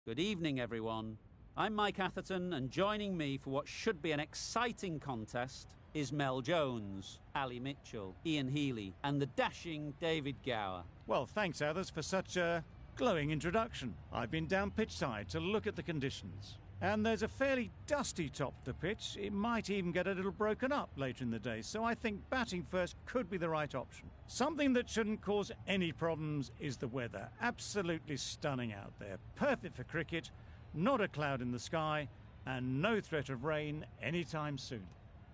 Good evening, everyone. I'm Mike Atherton, and joining me for what should be an exciting contest is Mel Jones, Ali Mitchell, Ian Healy, and the dashing David Gower. Well, thanks, Athers, for such a glowing introduction. I've been down pitch side to look at the conditions. And there's a fairly dusty top to the pitch. It might even get a little broken up later in the day, so I think batting first could be the right option. Something that shouldn't cause any problems is the weather. Absolutely stunning out there. Perfect for cricket, not a cloud in the sky, and no threat of rain anytime soon.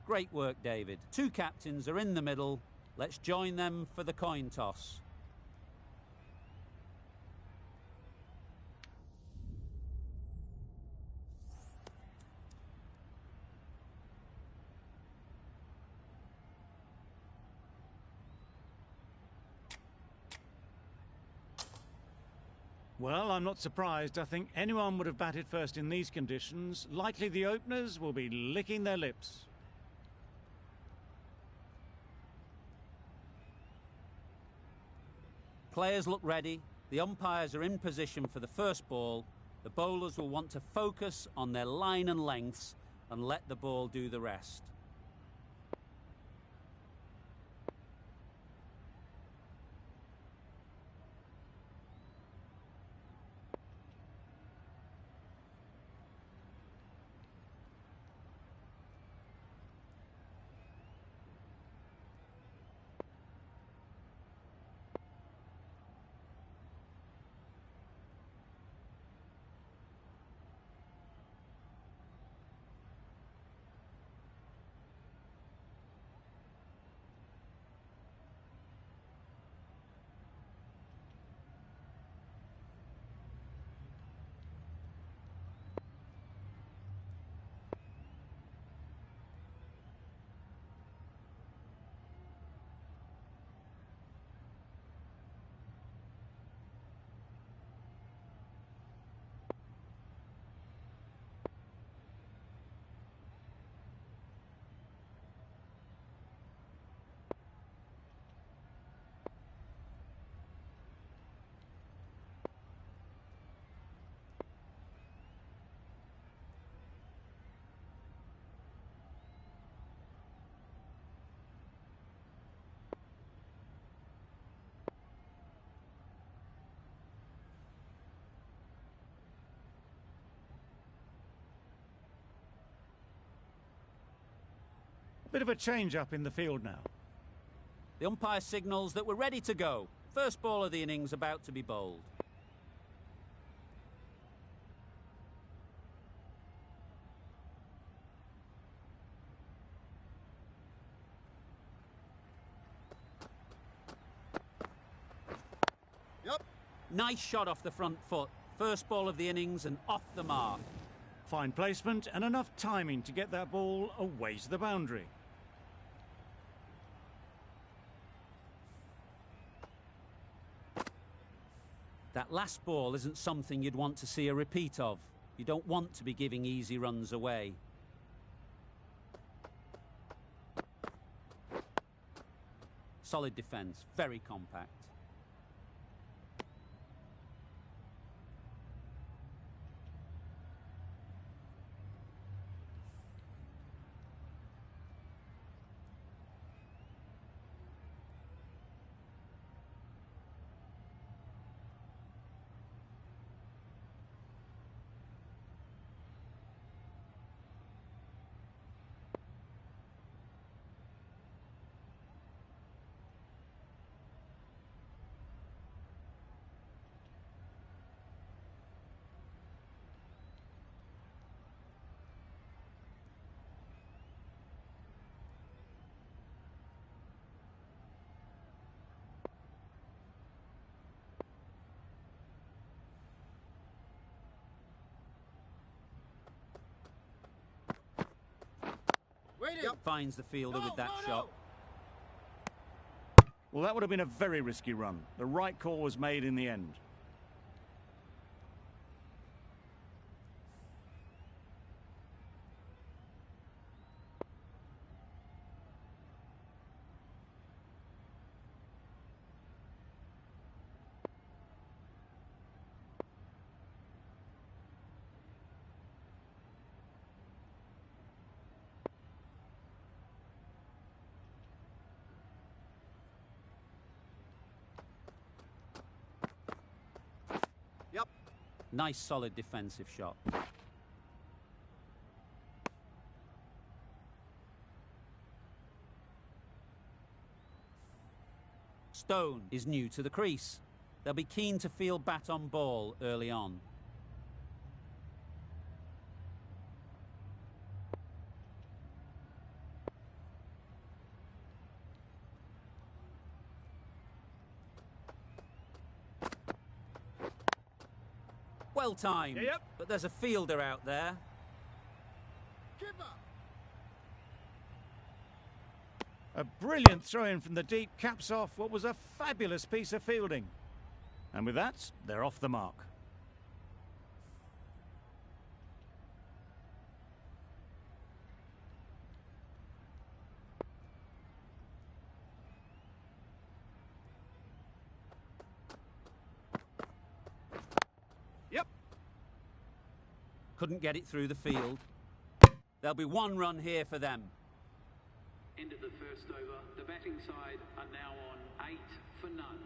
Great work, David. Two captains are in the middle. Let's join them for the coin toss. Well, I'm not surprised. I think anyone would have batted first in these conditions. Likely the openers will be licking their lips. Players look ready. The umpires are in position for the first ball. The bowlers will want to focus on their line and lengths and let the ball do the rest. Bit of a change up in the field now. The umpire signals that we're ready to go. First ball of the innings about to be bowled. Yep. Nice shot off the front foot. First ball of the innings and off the mark. Fine placement and enough timing to get that ball away to the boundary. That last ball isn't something you'd want to see a repeat of. You don't want to be giving easy runs away. Solid defence, very compact. Yep. Finds the fielder with that shot. Well, that would have been a very risky run. The right call was made in the end. Nice solid defensive shot. Stone is new to the crease. They'll be keen to feel bat on ball early on. Well timed, Yep. but there's a fielder out there. A brilliant throw-in from the deep caps off what was a fabulous piece of fielding. And with that, they're off the mark. Yep. Couldn't get it through the field. There'll be one run here for them. End of the first over. The batting side are now on 8 for none.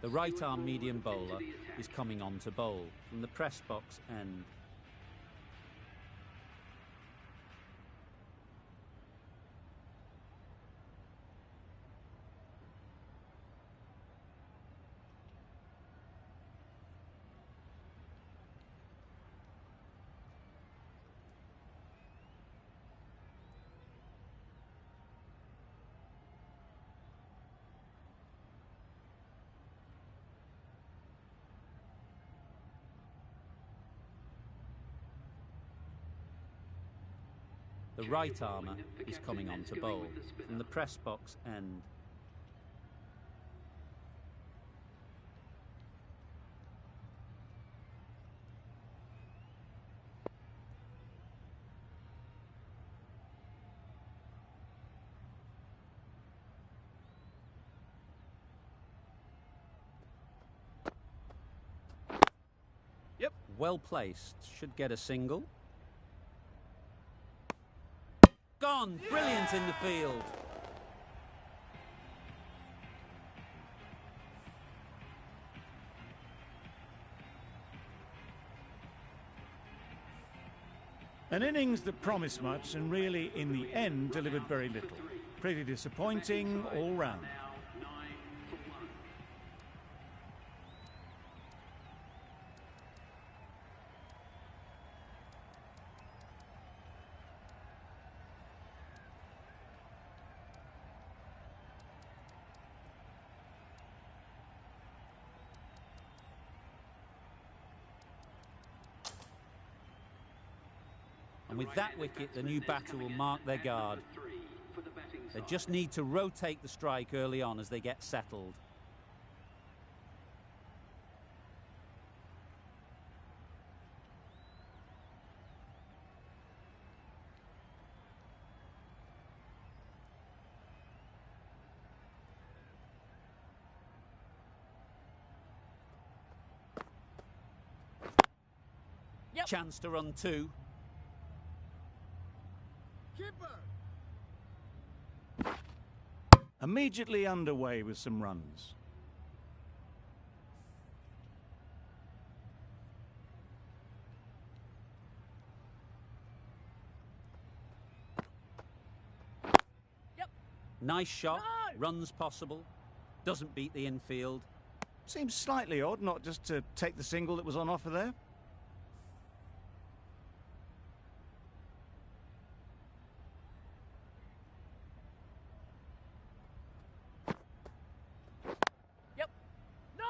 The right-arm medium bowler is coming on to bowl from the press box end. The right armour is coming on to bowl from the press box end. Yep. Well placed, should get a single. Gone! Brilliant in the field. An innings that promised much and really, in the end, delivered very little. Pretty disappointing all round. Now 9 for 1. And with that wicket, the new batter will mark their guard. They just need to rotate the strike early on as they get settled. Yep. Chance to run two. Immediately underway with some runs. Yep. Nice shot. No! Runs possible. Doesn't beat the infield. Seems slightly odd not just to take the single that was on offer there. Yep. No!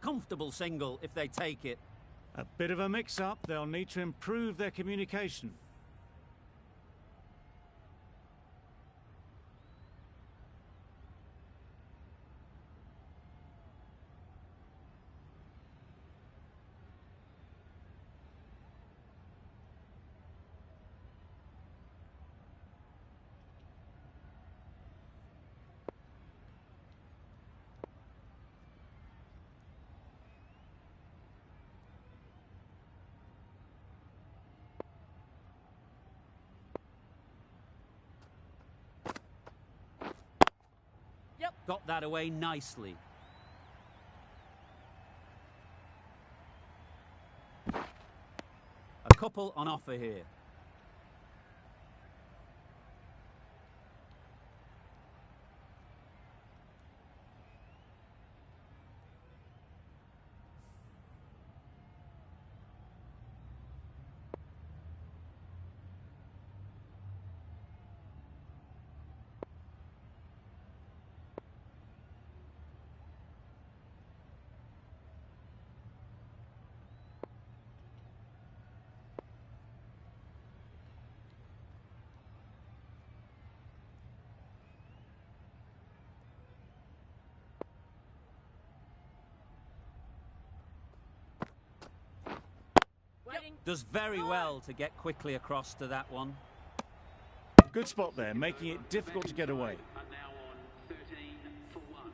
Comfortable single if they take it. A bit of a mix-up. They'll need to improve their communication. got that away nicely. A couple on offer here. Waiting. Does very well to get quickly across to that one. Good spot there, making it difficult to get away. Are now on 13 for 1.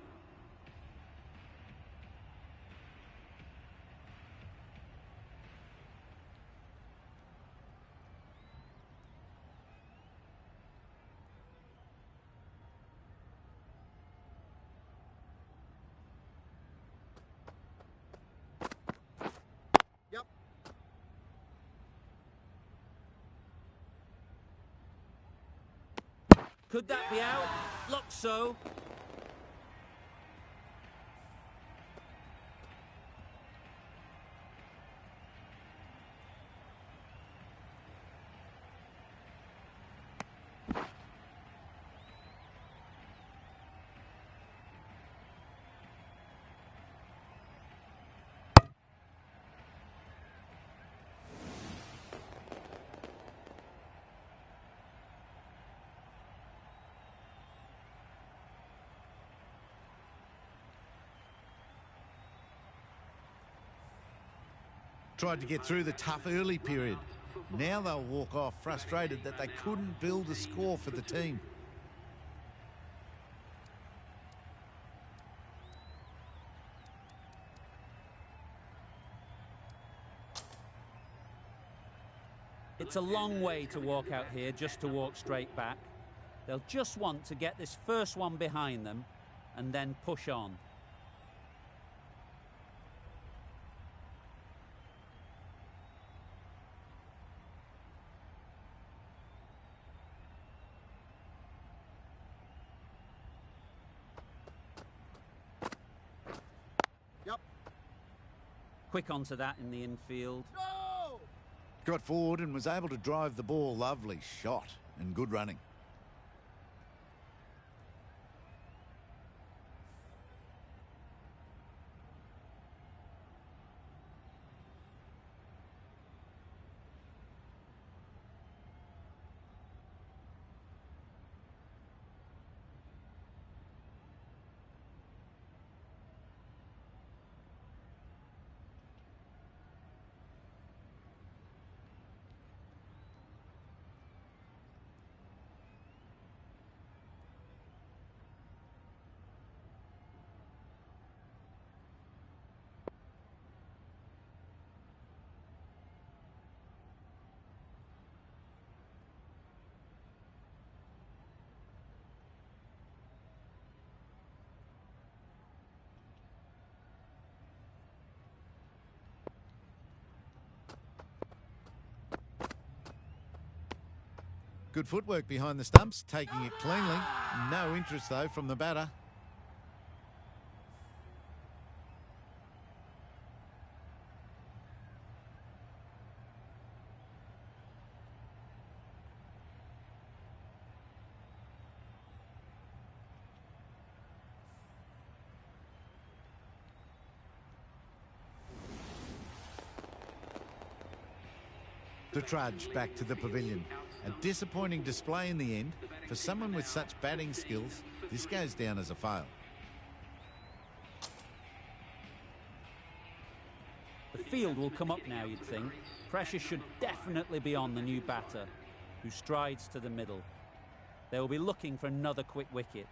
Could that be out? Looks so. Tried to get through the tough early period. Now they'll walk off frustrated that they couldn't build a score for the team. It's a long way to walk out here just to walk straight back. They'll just want to get this first one behind them and then push on. Quick onto that in the infield. Got forward and was able to drive the ball. Lovely shot and good running. Good footwork behind the stumps, taking it cleanly. No interest, though, from the batter. To trudge back to the pavilion. A disappointing display in the end. For someone with such batting skills, this goes down as a fail. The field will come up now, you'd think. Pressure should definitely be on the new batter, who strides to the middle. They will be looking for another quick wicket.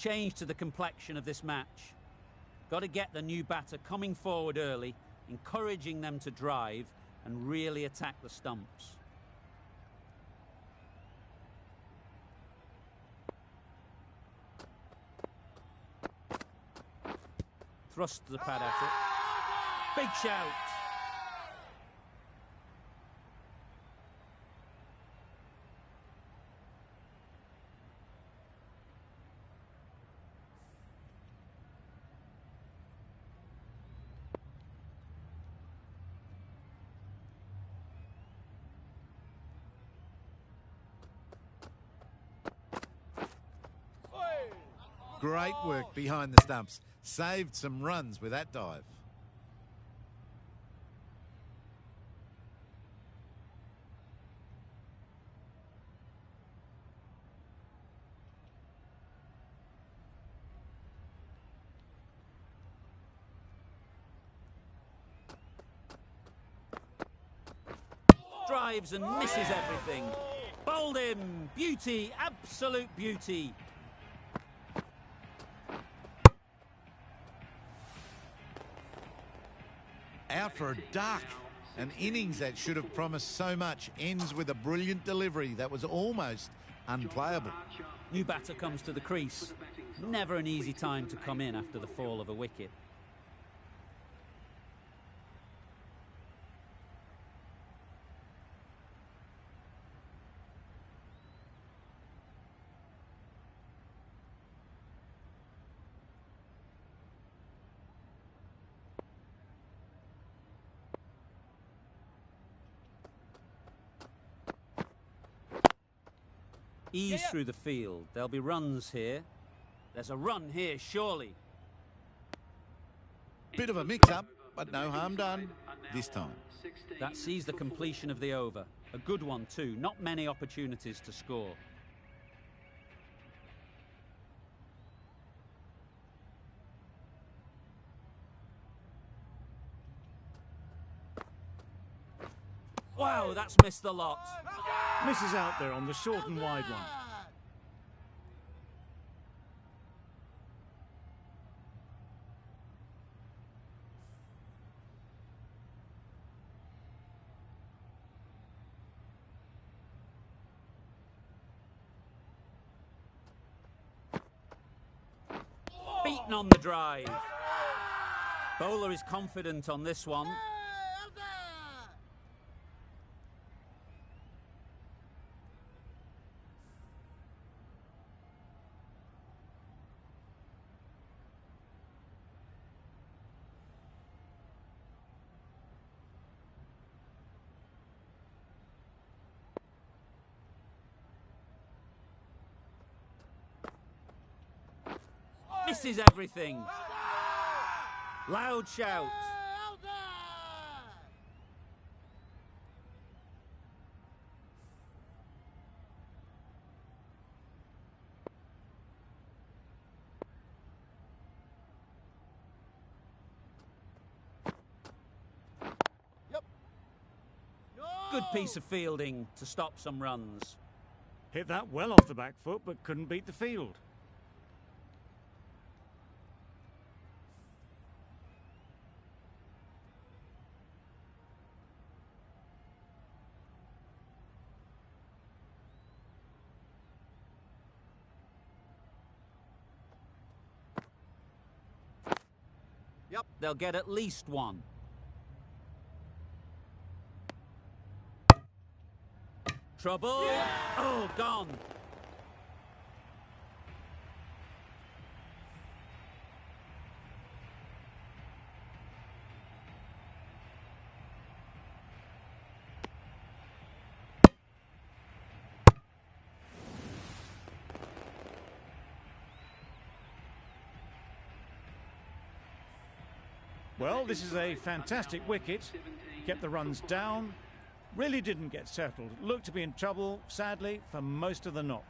change to the complexion of this match. Got to get the new batter coming forward early, encouraging them to drive and really attack the stumps. Thrust the pad at it. Big shout. Great work behind the stumps. Saved some runs with that dive. Drives and misses everything. Bowled him. Beauty, absolute beauty. Out for a duck. An innings that should have promised so much ends with a brilliant delivery that was almost unplayable. New batter comes to the crease. Never an easy time to come in after the fall of a wicket. Ease through the field. There'll be runs here. There's a run here, surely. Bit of a mix-up, but no harm done this time. That sees the completion of the over. A good one too. Not many opportunities to score. Wow, that's missed the lot. Misses out there on the short and wide one. Beaten on the drive. Bowler is confident on this one. Misses everything. Loud shout. Good piece of fielding to stop some runs. Hit that well off the back foot, but couldn't beat the field. They'll get at least one. Trouble. Yeah. Oh, gone. Well, this is a fantastic wicket. Kept the runs down. Really didn't get settled. Looked to be in trouble, sadly, for most of the knock.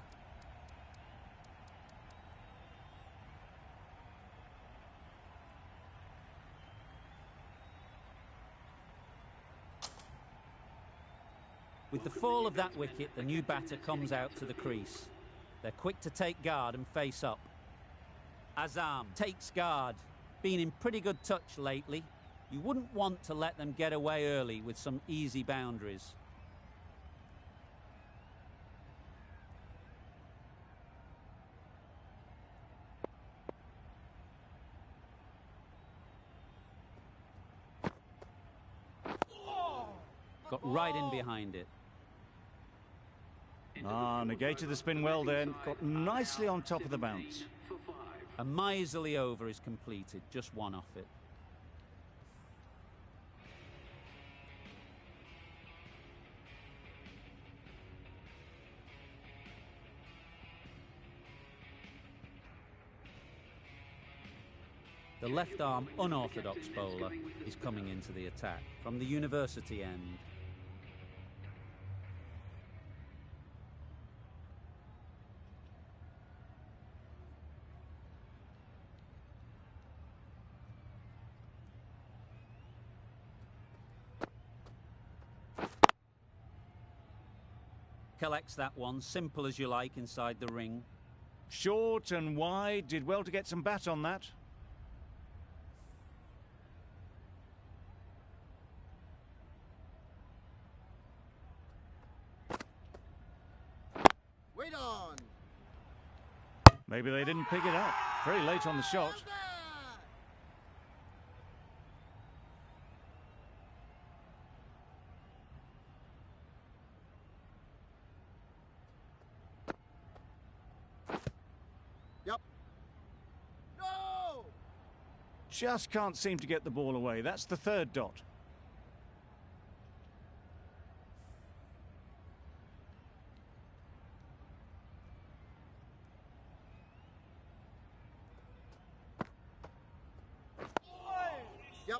With the fall of that wicket, the new batter comes out to the crease. They're quick to take guard and face up. Azam takes guard. Been in pretty good touch lately. You wouldn't want to let them get away early with some easy boundaries. Got right in behind it. Negated the spin well then. Got nicely on top of the bounce. A miserly over is completed, just one off it. The left-arm unorthodox bowler is coming into the attack from the university end. Collects that one, simple as you like, inside the ring. Short and wide, did well to get some bat on that. Wait on. Maybe they didn't pick it up. Very late on the shot. Yep. No! Just can't seem to get the ball away. That's the third dot. Yep.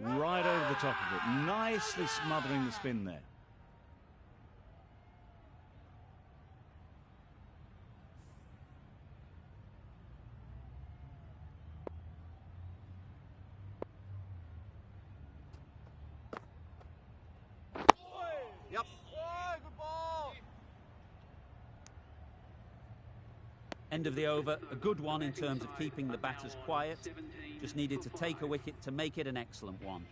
Right over the top of it. Nicely smothering the spin there. Yep. Good ball. End of the over, a good one in terms of keeping the batters quiet. Just needed to take a wicket to make it an excellent one.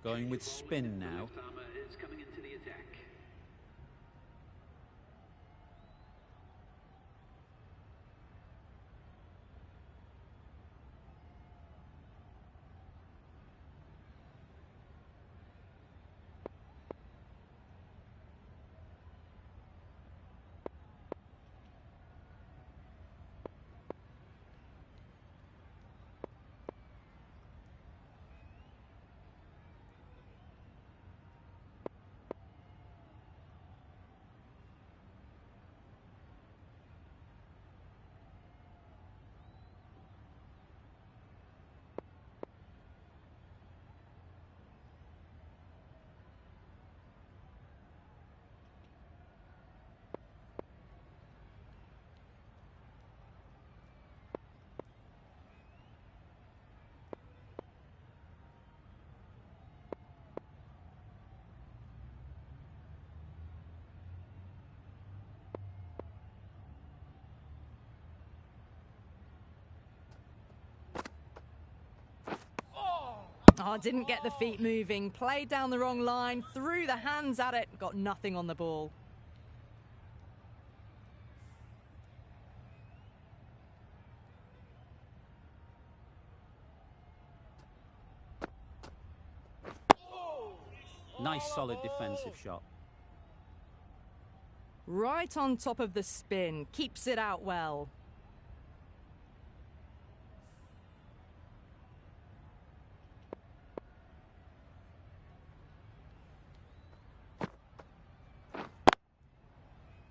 Going with spin now. Is coming into the attack. Oh, didn't get the feet moving, played down the wrong line, threw the hands at it, got nothing on the ball. Nice solid defensive shot. Right on top of the spin, keeps it out well.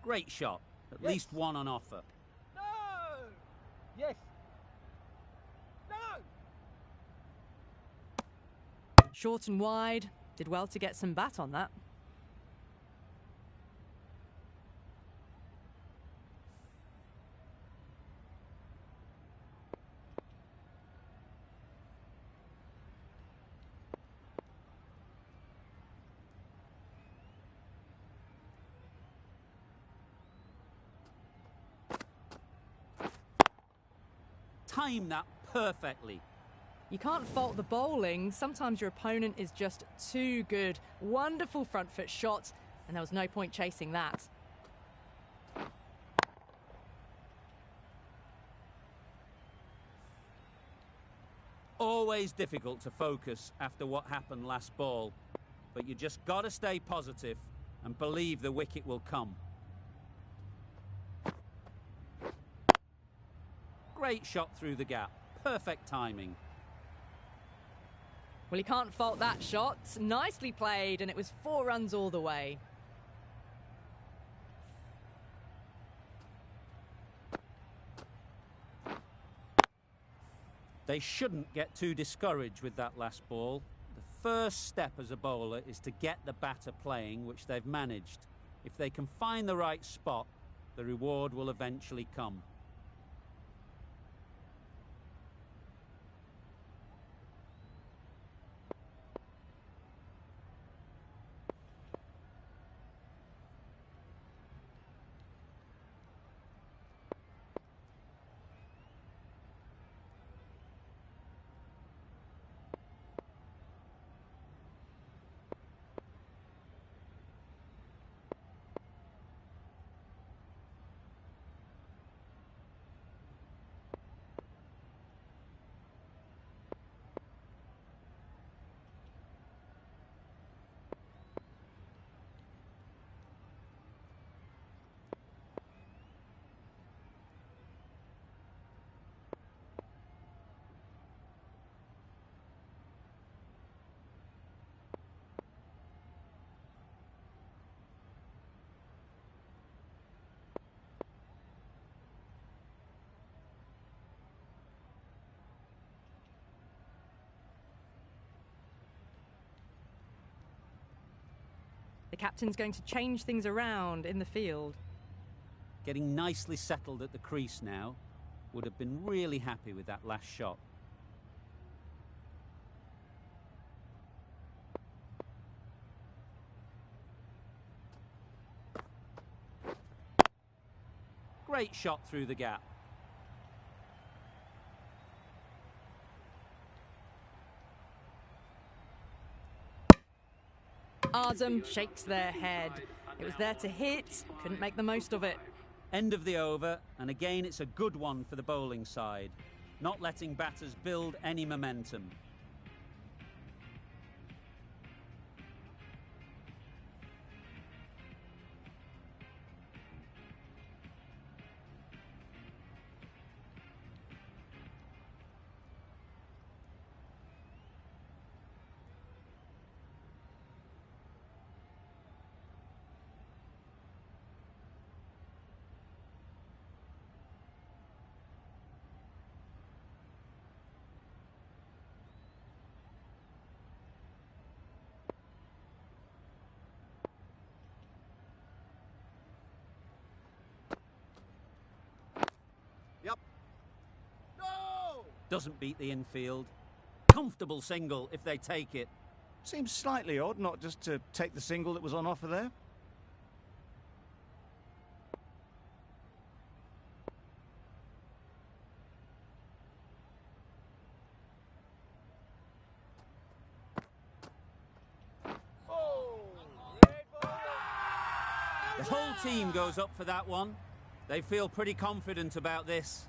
Great shot. At Yes. least one on offer. No! Yes. No! Short and wide. Did well to get some bat on that. Time that perfectly. You can't fault the bowling. Sometimes your opponent is just too good. Wonderful front foot shot, and there was no point chasing that. Always difficult to focus after what happened last ball, but you just got to stay positive and believe the wicket will come. Great shot through the gap. Perfect timing. Well, you can't fault that shot. Nicely played, and it was 4 runs all the way. They shouldn't get too discouraged with that last ball. The first step as a bowler is to get the batter playing, which they've managed. If they can find the right spot, the reward will eventually come. The captain's going to change things around in the field. Getting nicely settled at the crease now. Would have been really happy with that last shot. Great shot through the gap. Azam shakes their head. It was there to hit, couldn't make the most of it. End of the over, and again it's a good one for the bowling side. Not letting batters build any momentum. Yep. No! Doesn't beat the infield. Comfortable single if they take it. Seems slightly odd not just to take the single that was on offer there. Oh! The whole team goes up for that one. They feel pretty confident about this.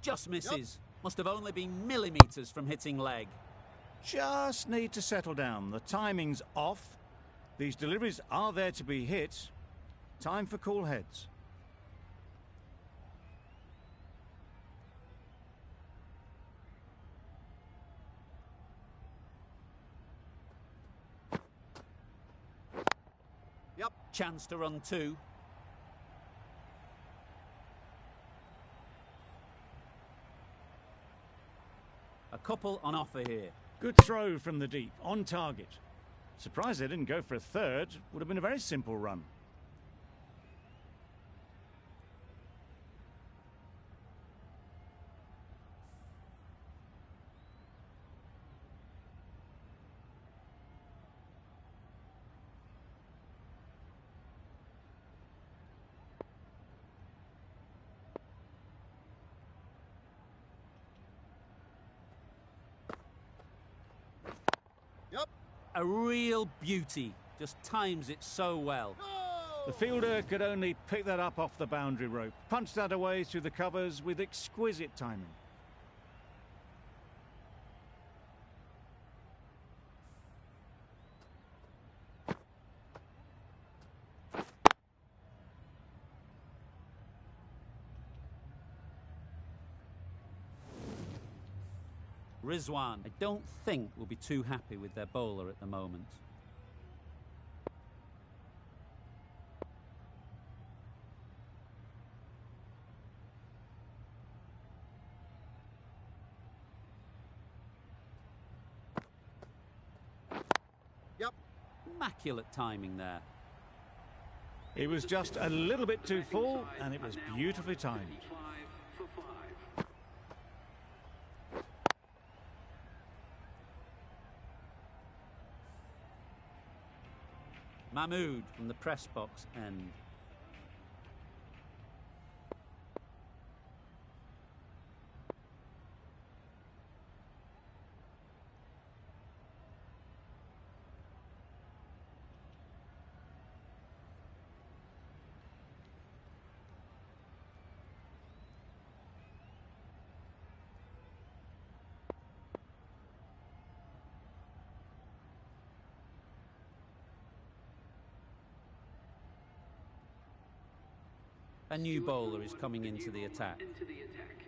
Just misses. Must have only been millimetres from hitting leg. Just need to settle down. The timing's off. These deliveries are there to be hit. Time for cool heads. Chance to run two. A couple on offer here. Good throw from the deep, on target. Surprised they didn't go for a third. Would have been a very simple run. Yep. A real beauty. Just times it so well. No! The fielder could only pick that up off the boundary rope. Punched that away through the covers with exquisite timing. Rizwan, I don't think will be too happy with their bowler at the moment. Yep. Immaculate timing there. It was just a little bit too full, and it was beautifully timed. 5 for 5. Mahmood from the press box end. A new bowler is coming into the attack. Into the attack.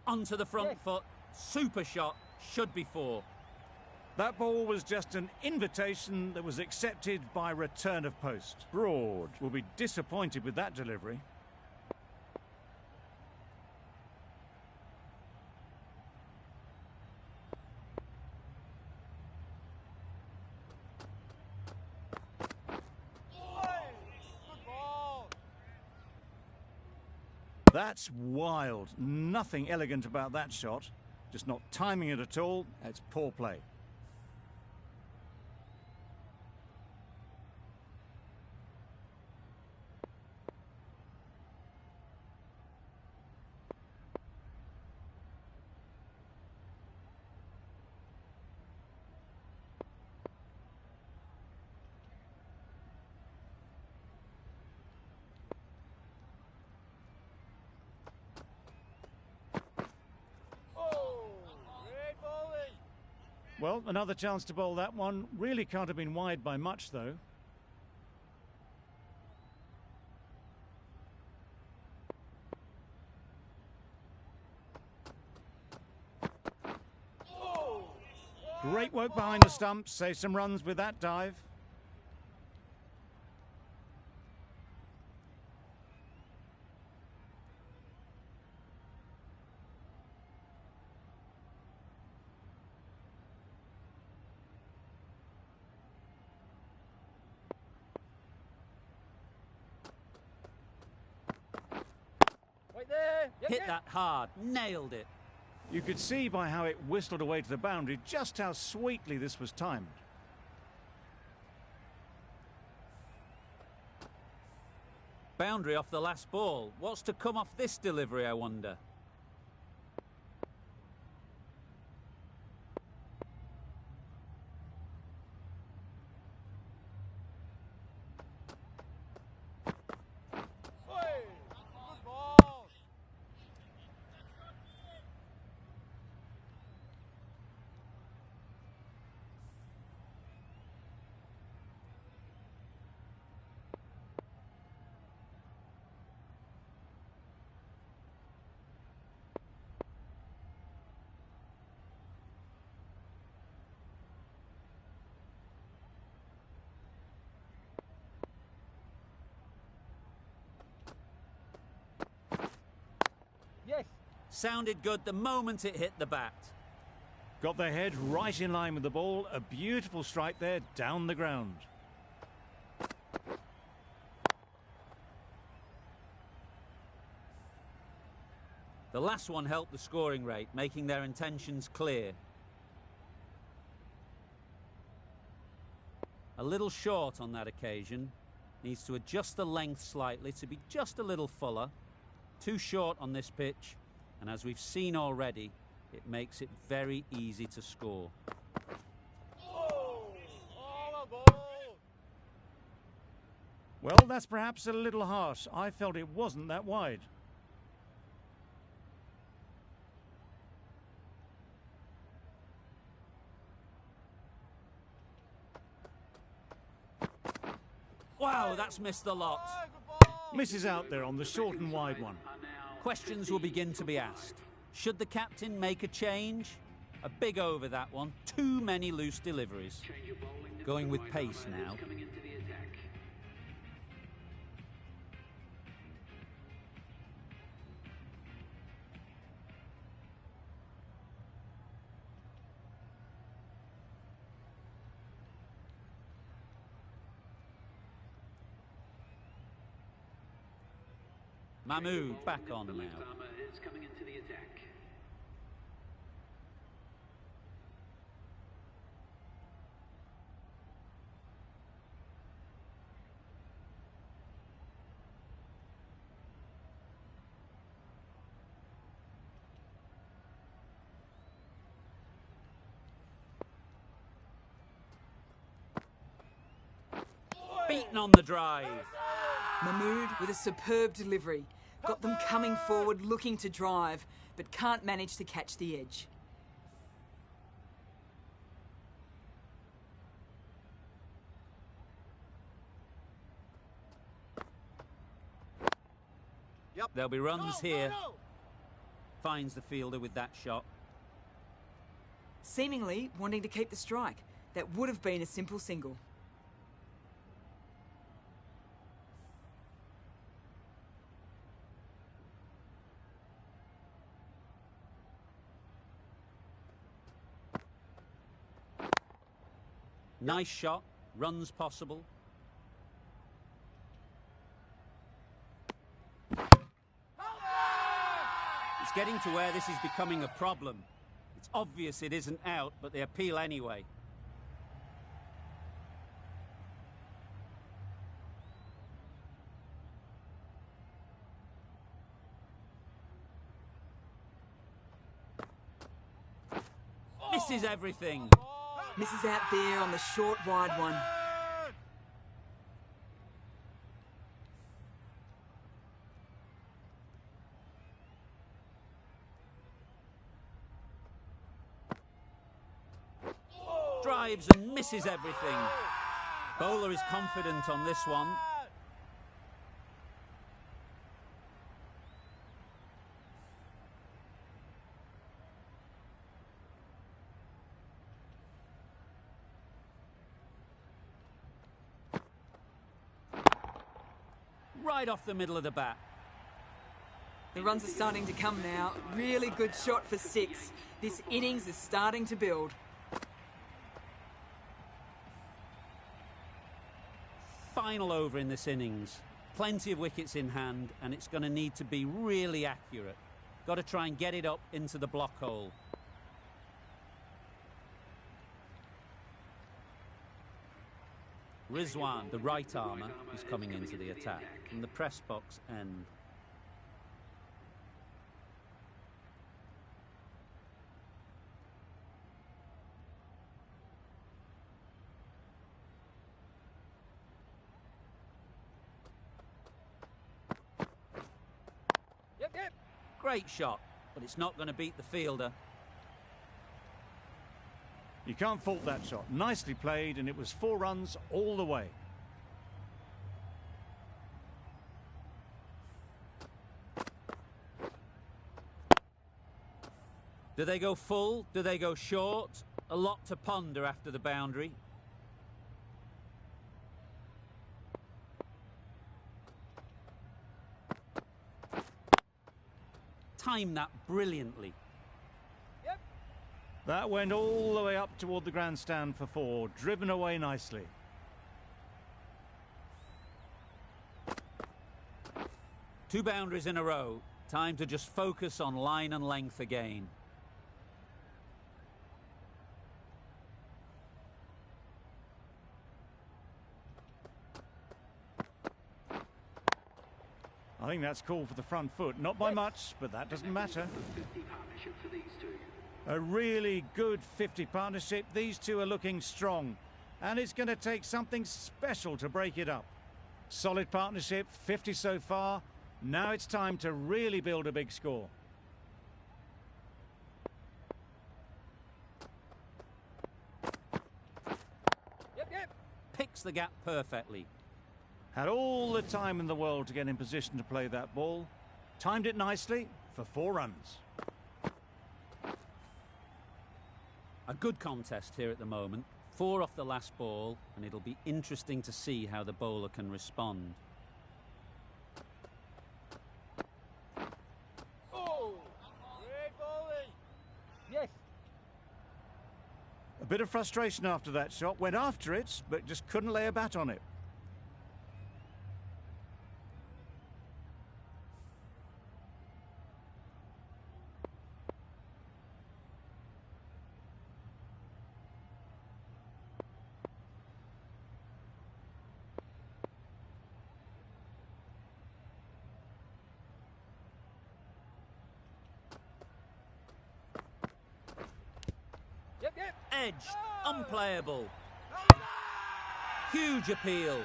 Onto the front foot. Super shot. Should be four. That ball was just an invitation that was accepted by return of post. Broad will be disappointed with that delivery. Good ball. That's wild. Nothing elegant about that shot. Just not timing it at all. It's poor play. Well, another chance to bowl that one. Really can't have been wide by much, though. Great work behind the stumps. Save some runs with that dive. Right there. Yep, Hit yep. that hard. Nailed it. You could see by how it whistled away to the boundary just how sweetly this was timed. Boundary off the last ball. What's to come off this delivery, I wonder? Oi, good ball. Yes. Sounded good the moment it hit the bat. Got their head right in line with the ball. A beautiful strike there down the ground. The last one helped the scoring rate, making their intentions clear. A little short on that occasion. Needs to adjust the length slightly to be just a little fuller. Too short on this pitch, and as we've seen already, it makes it very easy to score. Oh, well ball. Well, that's perhaps a little harsh. I felt it wasn't that wide. Wow, that's missed the lot. Hey, good ball. Misses out there on the short and wide one. Questions will begin to be asked. Should the captain make a change? A big over that one. Too many loose deliveries. Going with pace now. Mahmood back on now. Is coming into the attack. Beaten on the drive. Mahmood with a superb delivery. Got them coming forward looking to drive, but can't manage to catch the edge. Yep. There'll be runs No, here. no. Finds the fielder with that shot. Seemingly wanting to keep the strike. That would have been a simple single. Nice shot. Runs possible. It's getting to where this is becoming a problem. It's obvious it isn't out, but they appeal anyway. Misses everything. Misses out there on the short, wide one. Drives and misses everything. Bowler is confident on this one. Right off the middle of the bat. The runs are starting to come now. Really good shot for 6. This innings is starting to build. Final over in this innings. Plenty of wickets in hand, and it's going to need to be really accurate. Got to try and get it up into the block hole. Rizwan, the right armour, is coming into the attack from the press box end. Yep. Great shot, but it's not going to beat the fielder. You can't fault that shot. Nicely played, and it was 4 runs all the way. Do they go full? Do they go short? A lot to ponder after the boundary. Timed that brilliantly. That went all the way up toward the grandstand for 4, driven away nicely. Two boundaries in a row. Time to just focus on line and length again. I think that's called for the front foot. Not by much, but that doesn't matter. A really good 50 partnership. These two are looking strong, and it's going to take something special to break it up. Solid partnership, 50 so far. Now it's time to really build a big score. Yep. Picks the gap perfectly. Had all the time in the world to get in position to play that ball. Timed it nicely for 4 runs. A good contest here at the moment. 4 off the last ball, and it'll be interesting to see how the bowler can respond. Oh! Great bowling! Yes. A bit of frustration after that shot. Went after it, but just couldn't lay a bat on it. Yep. Edge, unplayable. Huge appeal.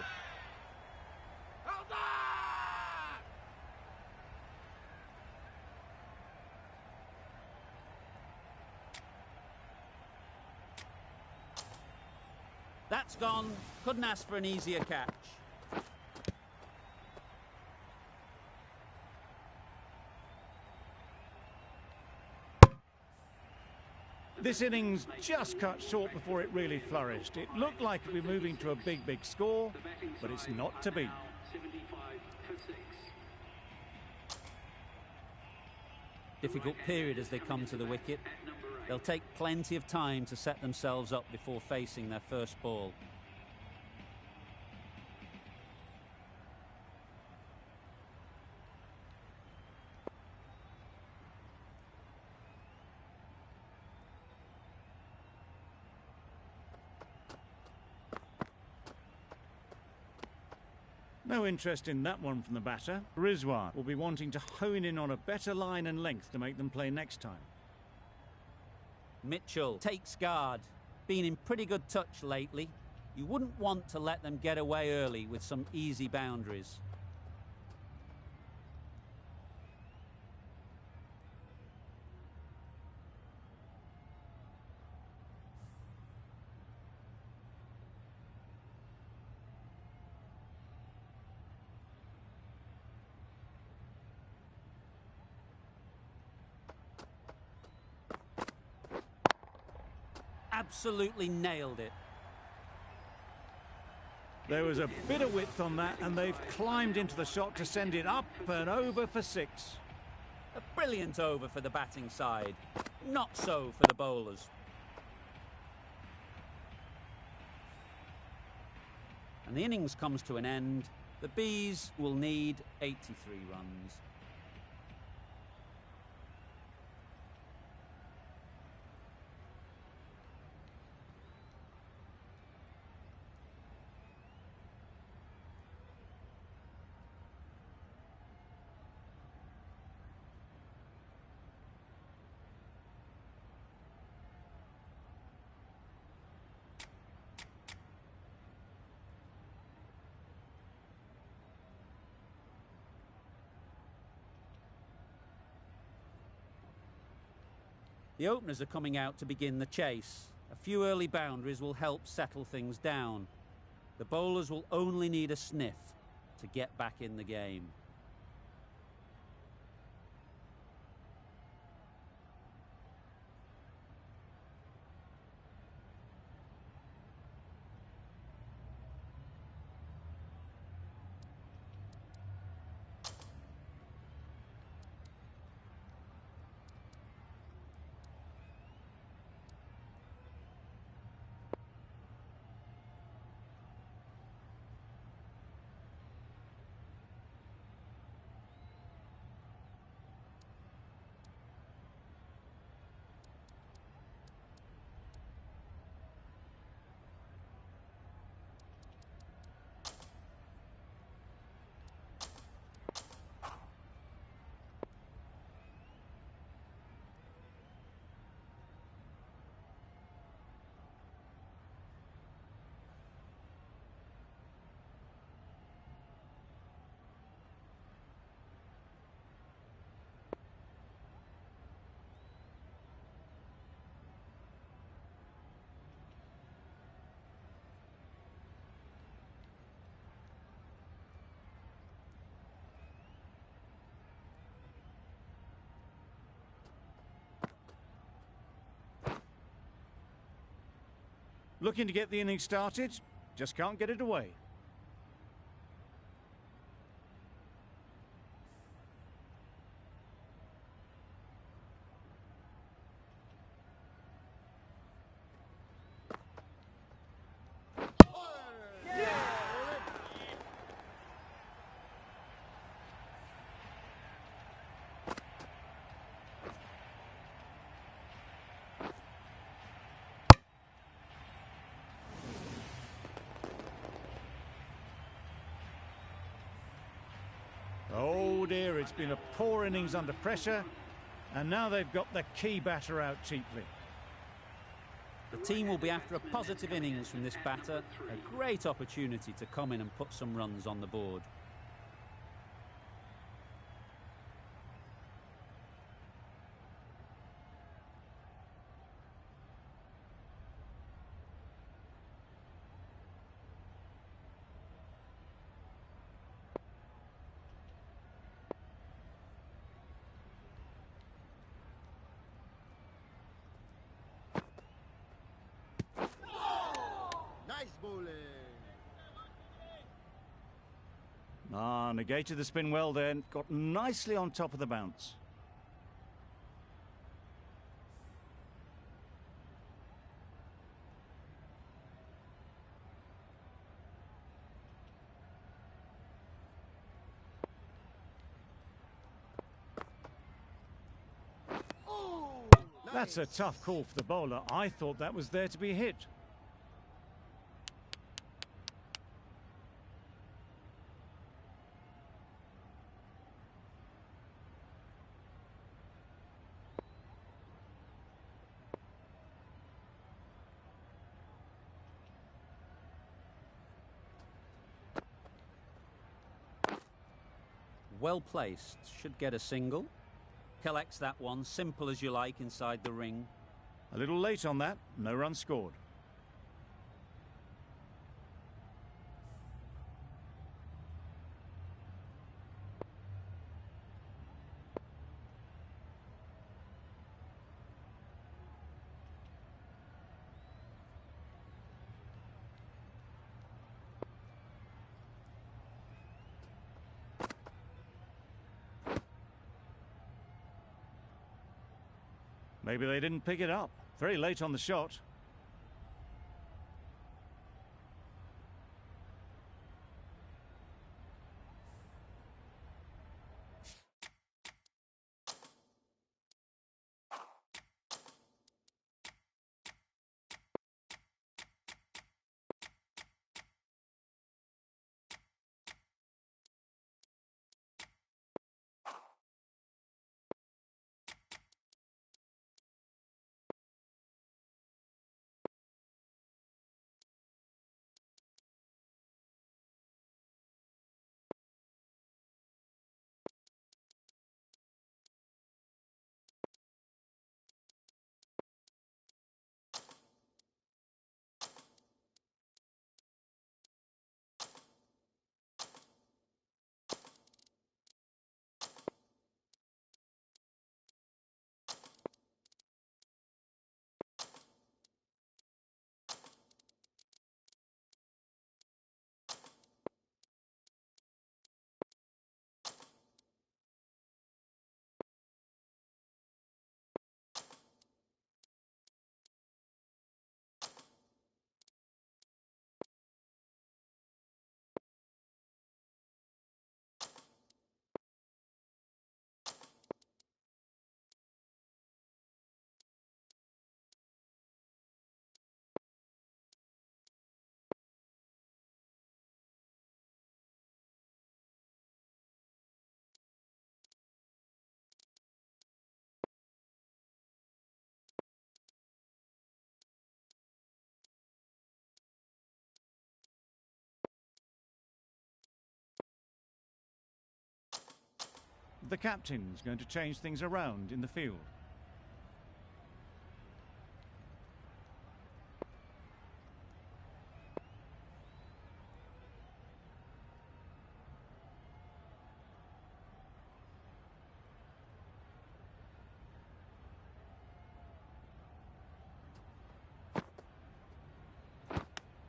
Hold on! That's gone. Couldn't ask for an easier catch. This innings just cut short before it really flourished. It looked like it would be moving to a big score, but it's not to be. 75 for 6. Difficult period as they come to the wicket. They'll take plenty of time to set themselves up before facing their first ball. No interest in that one from the batter. Rizwan will be wanting to hone in on a better line and length to make them play next time. Mitchell takes guard. Been in pretty good touch lately. You wouldn't want to let them get away early with some easy boundaries. absolutely nailed it. There was a bit of width on that, and they've climbed into the shot to send it up and over for 6. A brilliant over for the batting side. Not so for the bowlers. And the innings comes to an end. The Bees will need 83 runs. The openers are coming out to begin the chase. A few early boundaries will help settle things down. The bowlers will only need a sniff to get back in the game. Looking to get the innings started, just can't get it away. Oh dear, it's been a poor innings under pressure, and now they've got the key batter out cheaply. The team will be after a positive innings from this batter, a great opportunity to come in and put some runs on the board. Nice bowling. Negated the spin well then, got nicely on top of the bounce. That's a tough call for the bowler. I thought that was there to be hit. Well placed, should get a single. Collects that one, simple as you like, inside the ring. A little late on that, no run scored. Maybe they didn't pick it up. Very late on the shot. The captain's going to change things around in the field.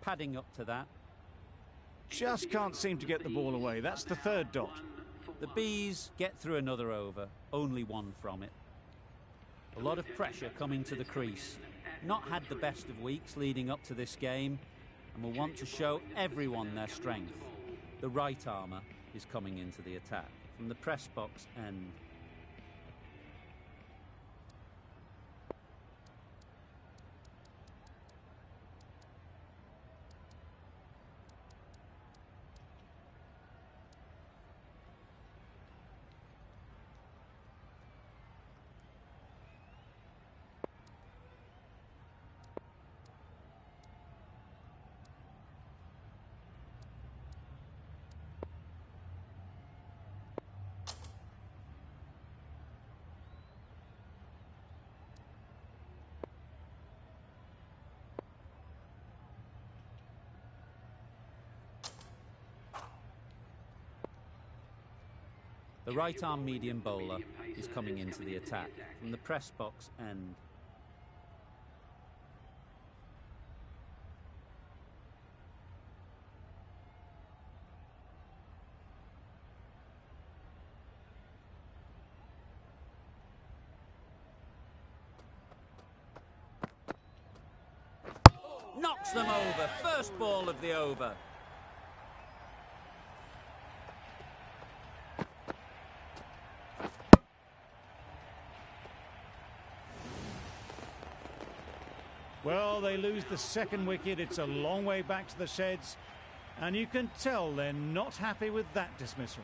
Padding up to that. Just can't seem to get the ball away. That's the third dot. The Bees get through another over, only one from it. A lot of pressure coming to the crease. Not had the best of weeks leading up to this game, and will want to show everyone their strength. The right armour is coming into the attack from the press box end. The right-arm medium bowler is coming into the attack from the press box end. Knocks them over. First ball of the over. Well, they lose the second wicket. It's a long way back to the sheds, and you can tell they're not happy with that dismissal.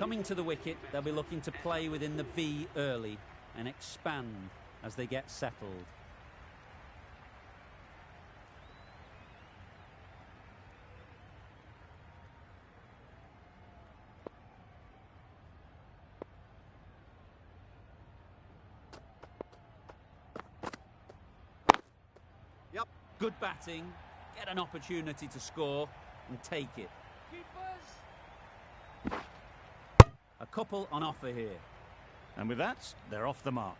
Coming to the wicket, they'll be looking to play within the V early and expand as they get settled. Good batting, get an opportunity to score and take it. Keepers. A couple on offer here. And with that, they're off the mark.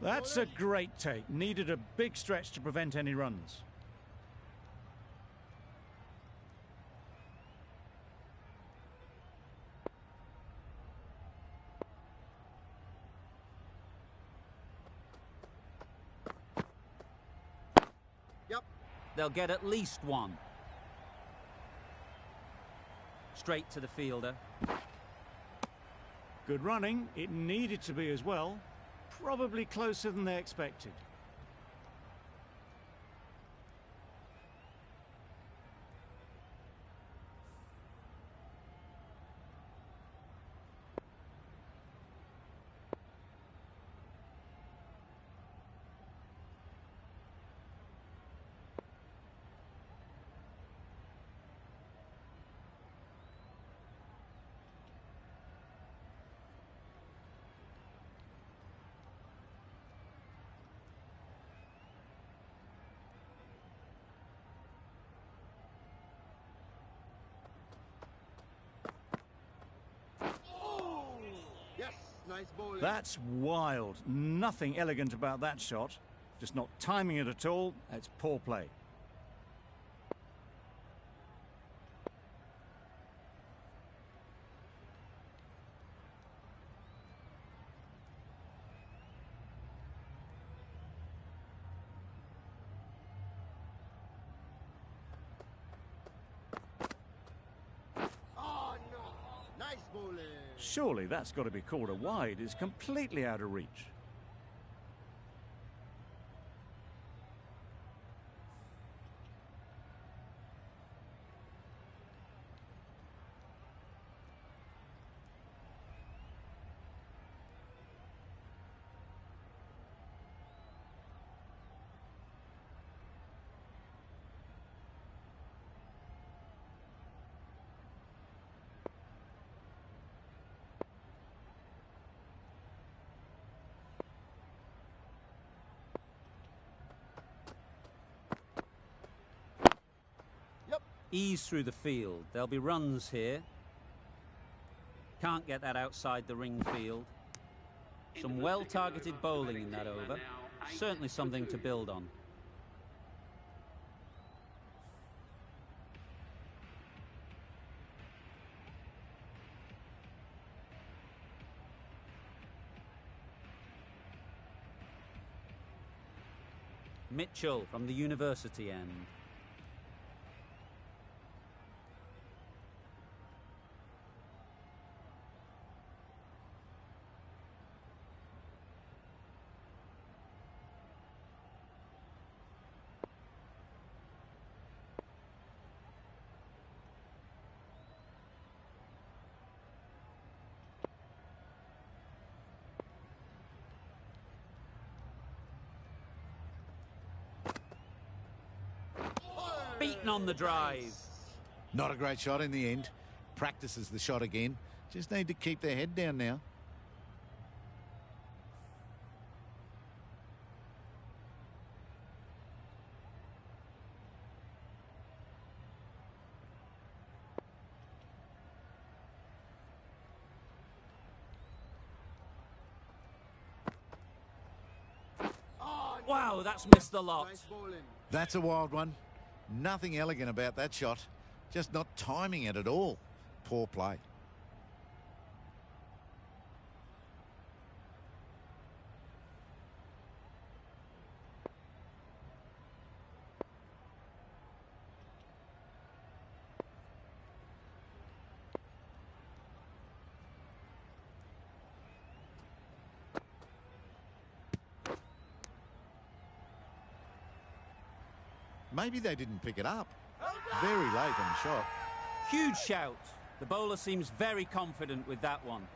That's a great take. Needed a big stretch to prevent any runs. They'll get at least one. Straight to the fielder. Good running. It needed to be as well. Probably closer than they expected. Nice bowling. That's wild. Nothing elegant about that shot. Just not timing it at all. It's poor play. Oh no! Nice bowling. Surely that's got to be called a wide. It's completely out of reach. Ease through the field. There'll be runs here. Can't get that outside the ring field. Some well-targeted bowling in that over. Certainly something to build on. Mitchell from the university end. Beaten on the drive. Not a great shot in the end. Practices the shot again. Just need to keep their head down now. Wow, that's missed the lot. Nice bowling. That's a wild one. Nothing elegant about that shot. Just not timing it at all. Poor play. Maybe they didn't pick it up. Very late on the shot. Huge shout. The bowler seems very confident with that one.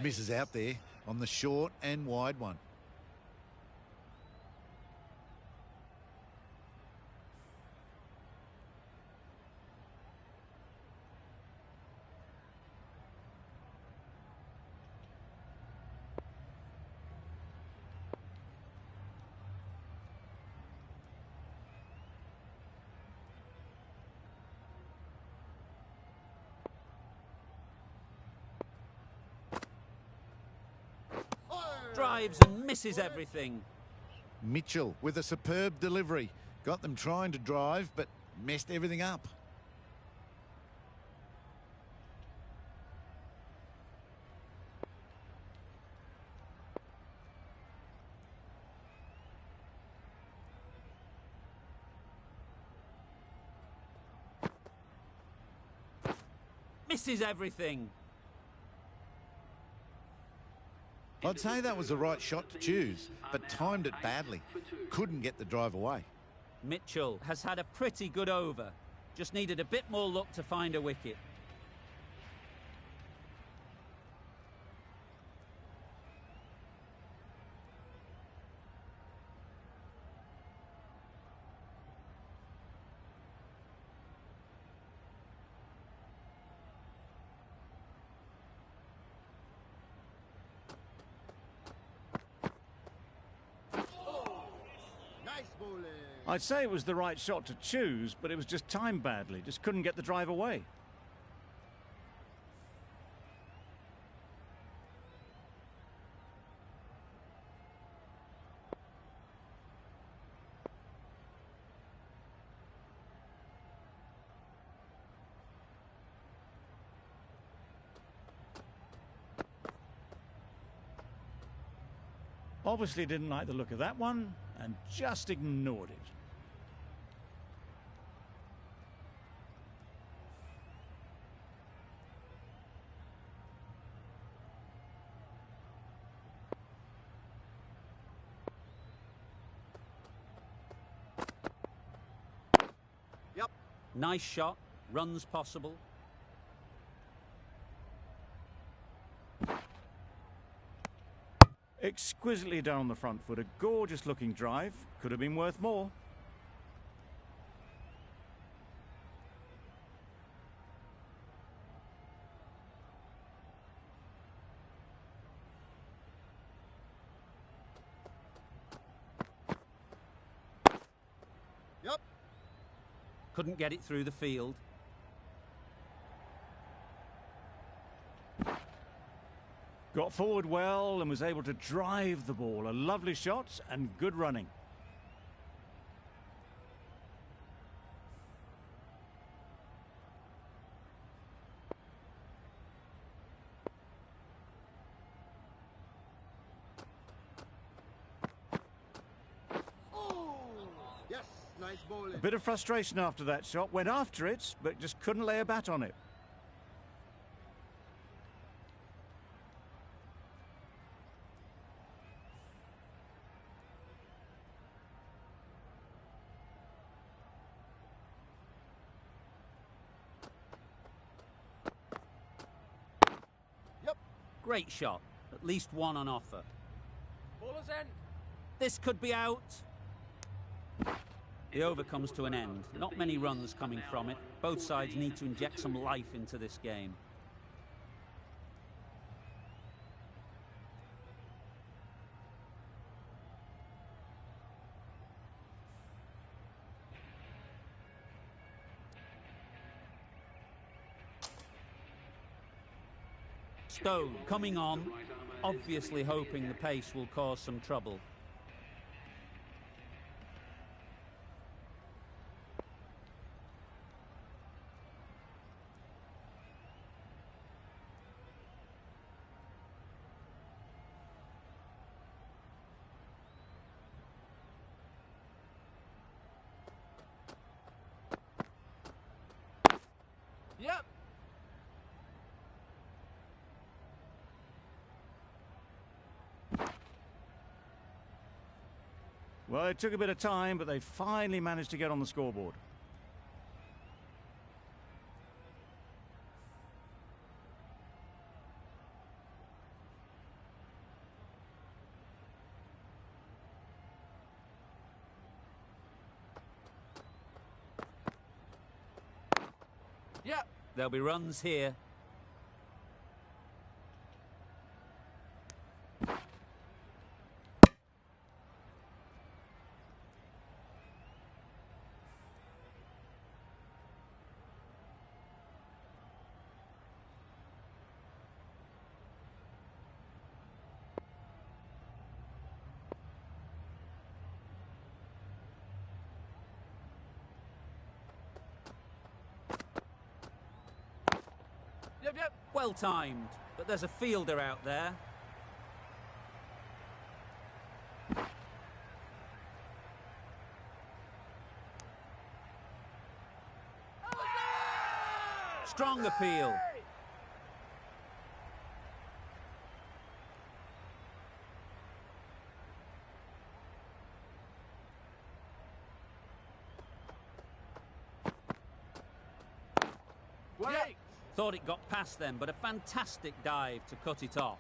Misses out there on the short and wide one. Drives and misses everything. Mitchell with a superb delivery. Got them trying to drive, but messed everything up. Misses everything. I'd say that was the right shot to choose, but timed it badly. Couldn't get the drive away. Mitchell has had a pretty good over. Just needed a bit more luck to find a wicket. Nice bowling. I'd say it was the right shot to choose, but it was just timed badly. Just couldn't get the drive away. Obviously didn't like the look of that one and just ignored it. Yep. Nice shot. Runs possible. Exquisitely down on the front foot. A gorgeous looking drive. Could have been worth more. Yep. Couldn't get it through the field. Got forward well and was able to drive the ball. A lovely shot and good running. Yes, nice bowling. A bit of frustration after that shot. Went after it, but just couldn't lay a bat on it. Great shot. At least one on offer. Bowler's end. This could be out. The over comes to an end. Not many runs coming from it. Both sides need to inject some life into this game. Stone coming on, obviously hoping the pace will cause some trouble. Yep. Well, it took a bit of time, but they finally managed to get on the scoreboard. Yep. There'll be runs here. Yep. Well timed, but there's a fielder out there. Strong appeal. Wait. Thought it got past them, but a fantastic dive to cut it off.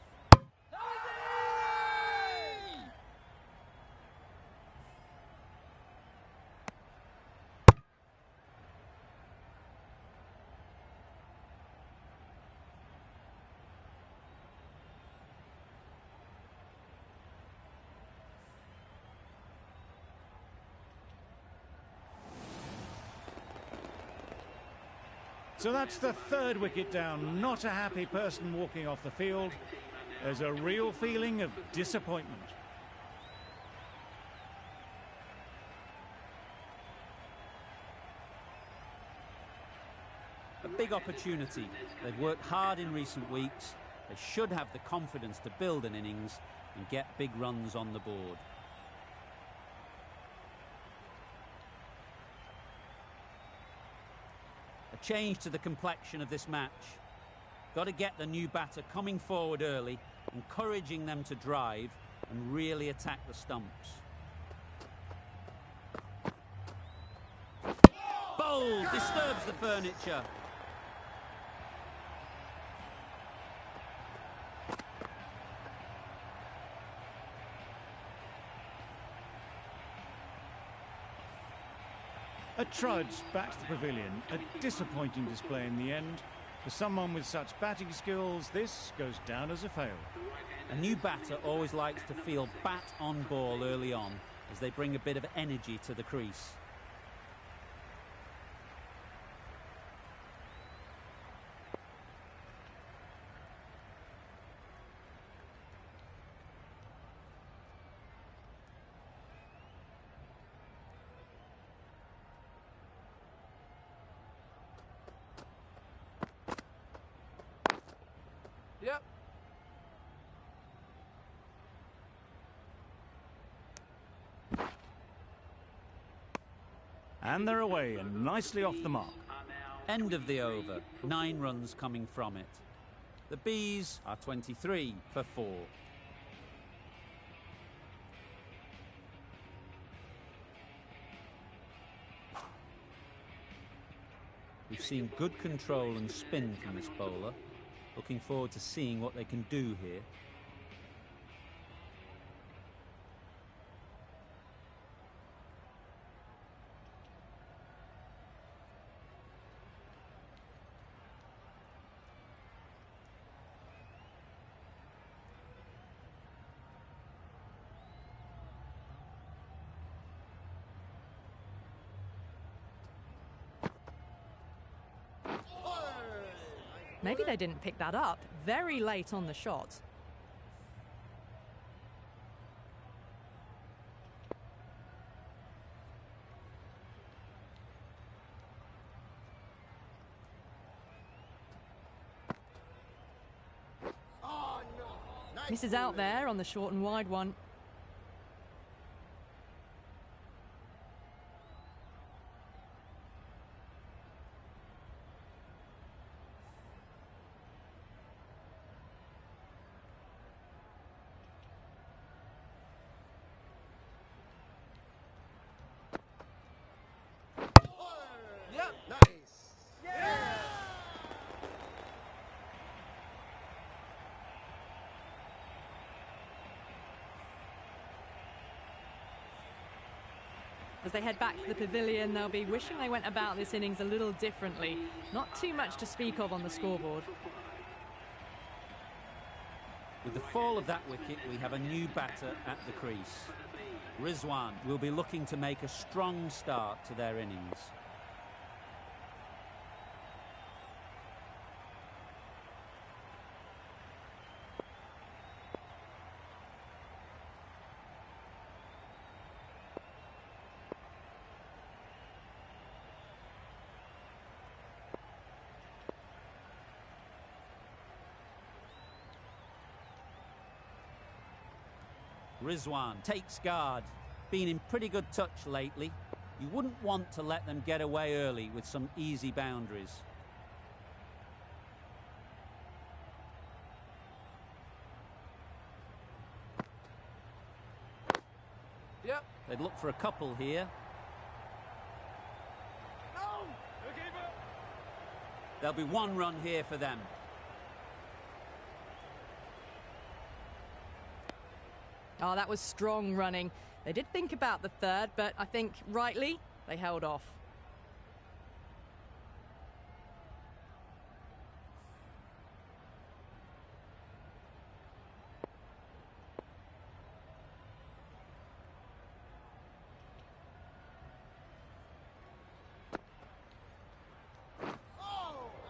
So that's the third wicket down. Not a happy person walking off the field. There's a real feeling of disappointment. A big opportunity. They've worked hard in recent weeks. They should have the confidence to build an innings and get big runs on the board. A change to the complexion of this match. Got to get the new batter coming forward early, encouraging them to drive and really attack the stumps. Bold! Disturbs the furniture. A trudge back to the pavilion. A disappointing display in the end. For someone with such batting skills, this goes down as a fail. A new batter always likes to feel bat on ball early on as they bring a bit of energy to the crease. Yep. And they're away and nicely off the mark. End of the over. 9 runs coming from it. The Bees are 23 for 4. We've seen good control and spin from this bowler. Looking forward to seeing what they can do here. Maybe they didn't pick that up. Very late on the shot. Oh, no. Nice Misses out bowling. there on the short and wide one. Yep. Nice. As they head back to the pavilion, they'll be wishing they went about this innings a little differently. Not too much to speak of on the scoreboard. With the fall of that wicket, we have a new batter at the crease. Rizwan will be looking to make a strong start to their innings. Rizwan takes guard. Been in pretty good touch lately. You wouldn't want to let them get away early with some easy boundaries. Yep. They'd look for a couple here. No! Okay, There'll be one run here for them. Oh, that was strong running. They did think about the third, but I think rightly they held off.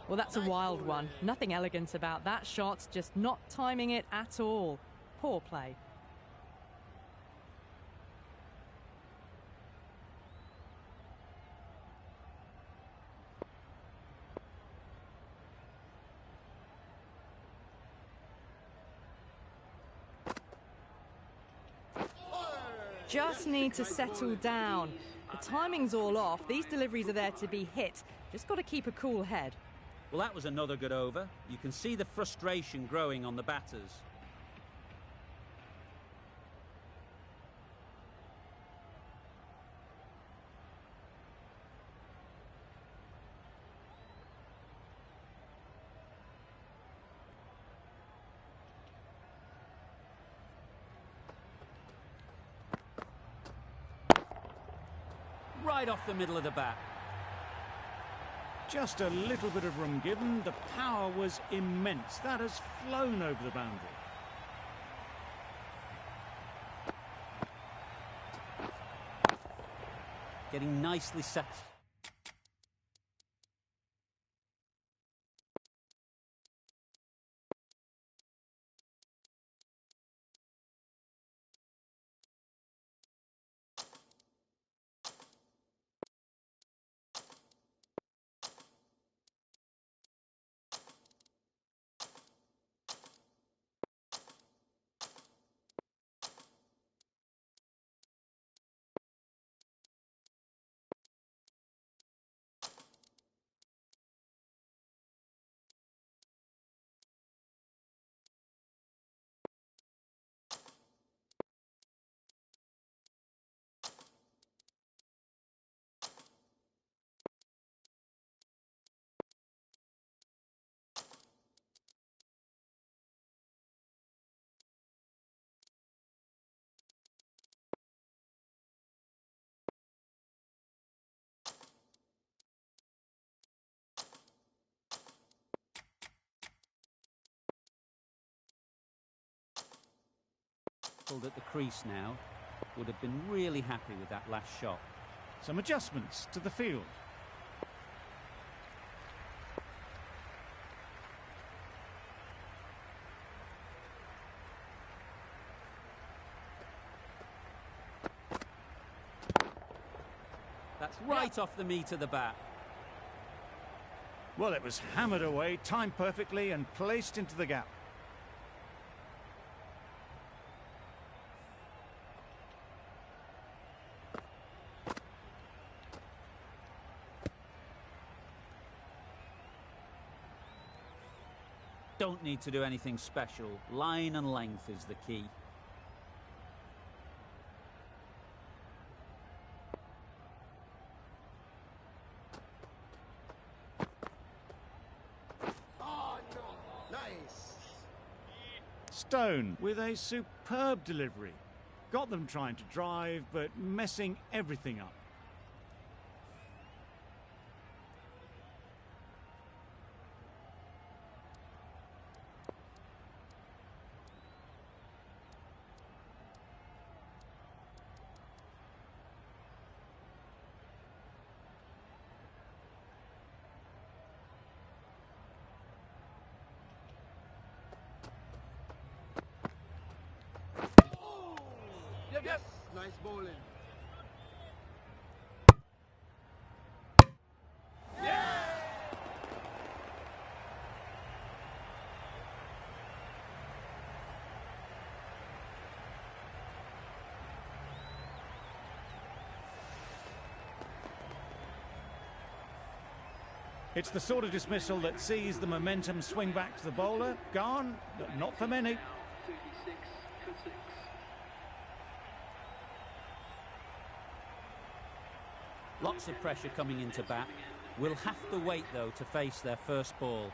Well, that's a wild one. Nothing elegant about that shot, just not timing it at all. Poor play. Just need to settle down. The timing's all off. These deliveries are there to be hit. Just got to keep a cool head. Well, that was another good over. You can see the frustration growing on the batters. Right off the middle of the bat. Just a little bit of room given. The power was immense. That has flown over the boundary. Getting nicely set. At the crease now, would have been really happy with that last shot. Some adjustments to the field. That's right off the meat of the bat. Well, it was hammered away, timed perfectly and placed into the gap. Don't need to do anything special. Line and length is the key. Oh, no. Nice. Stone with a superb delivery. Got them trying to drive, but messing everything up. Yep. Nice bowling. It's the sort of dismissal that sees the momentum swing back to the bowler. Gone, but not for many. 36 for 6. Lots of pressure coming into bat. Will have to wait, though, to face their first ball.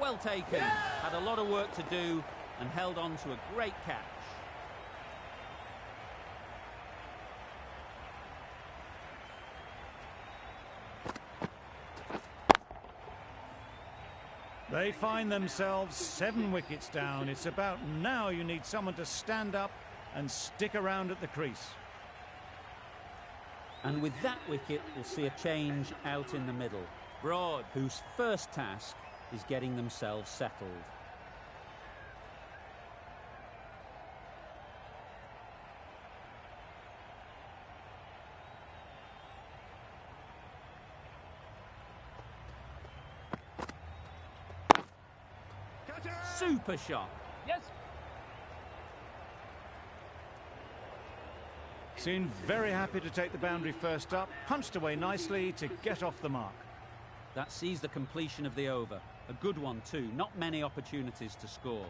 Well taken. Had a lot of work to do and held on to a great catch. They find themselves 7 wickets down. It's about now you need someone to stand up and stick around at the crease. And with that wicket, we'll see a change out in the middle. Broad, whose first task is getting themselves settled. Super shot. Yes. Seemed very happy to take the boundary first up, punched away nicely to get off the mark. That sees the completion of the over. A good one too. Not many opportunities to score.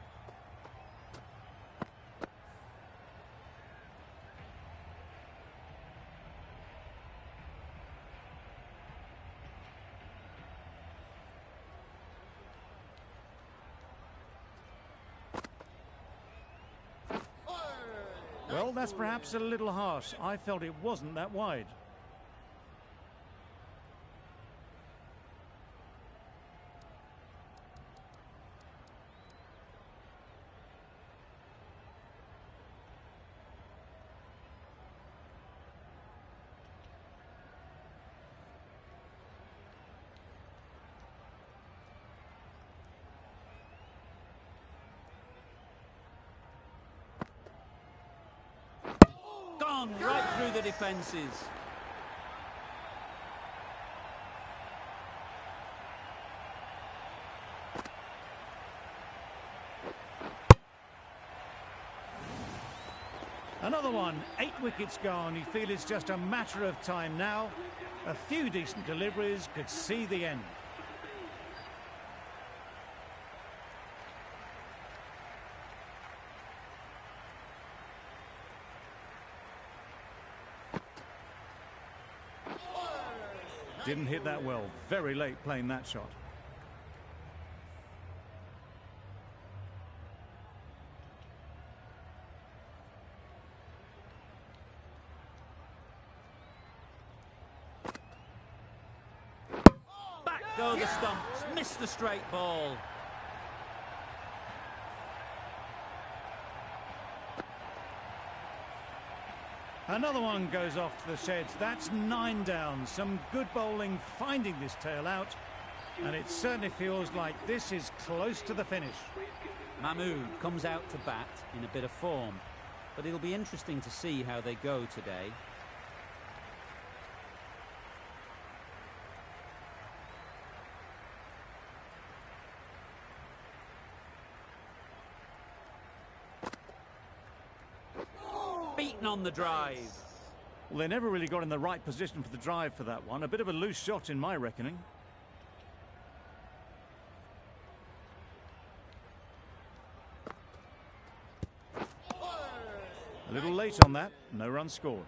Well, that's perhaps a little harsh. I felt it wasn't that wide. Right through the defences. Another one, 8 wickets gone. You feel it's just a matter of time now. A few decent deliveries could see the end. Didn't hit that well. Very late playing that shot. Back go the stumps. Missed the straight ball. Another one goes off to the sheds. That's 9 down. Some good bowling finding this tail out. And it certainly feels like this is close to the finish. Mahmood comes out to bat in a bit of form. But it'll be interesting to see how they go today. Beaten on the drive. Well, they never really got in the right position for the drive for that one. A bit of a loose shot in my reckoning. A little late on that. No run scored.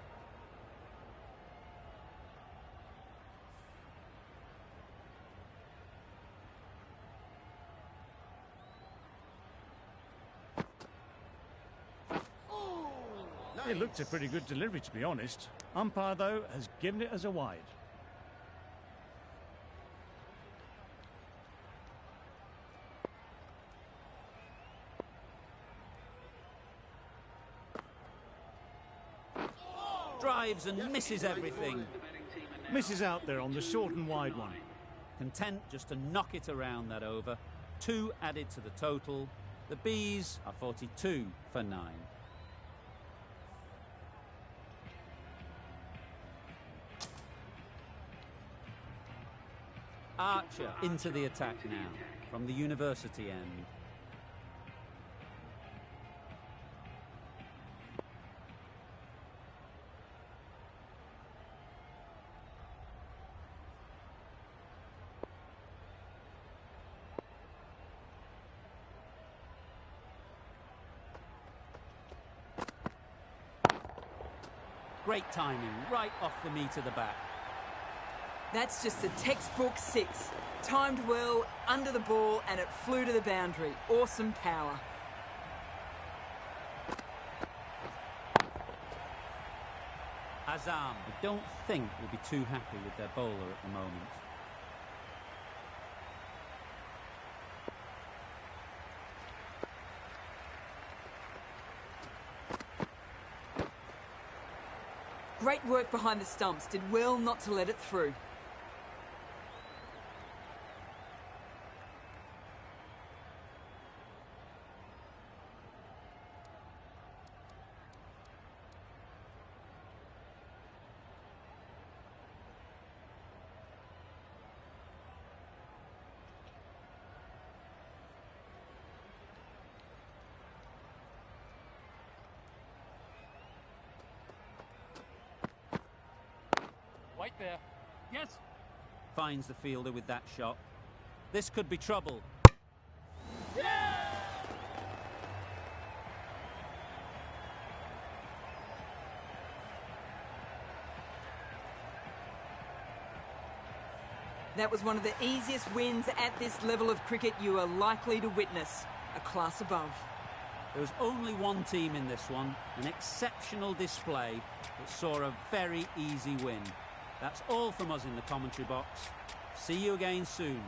It looked a pretty good delivery, to be honest. Umpire, though, has given it as a wide. Drives and misses everything. Misses out there on the short and wide one. Content just to knock it around that over. 2 added to the total. The Bees are 42 for 9. Archer into the attack now from the university end. Great timing, right off the meat of the bat. That's just a textbook 6. Timed well, under the ball, and it flew to the boundary. Awesome power. Azam, I don't think will be too happy with their bowler at the moment. Great work behind the stumps. Did well not to let it through. Wait there. Yes. Finds the fielder with that shot. This could be trouble. That was one of the easiest wins at this level of cricket you are likely to witness. A class above. There was only one team in this one, an exceptional display that saw a very easy win. That's all from us in the commentary box. See you again soon.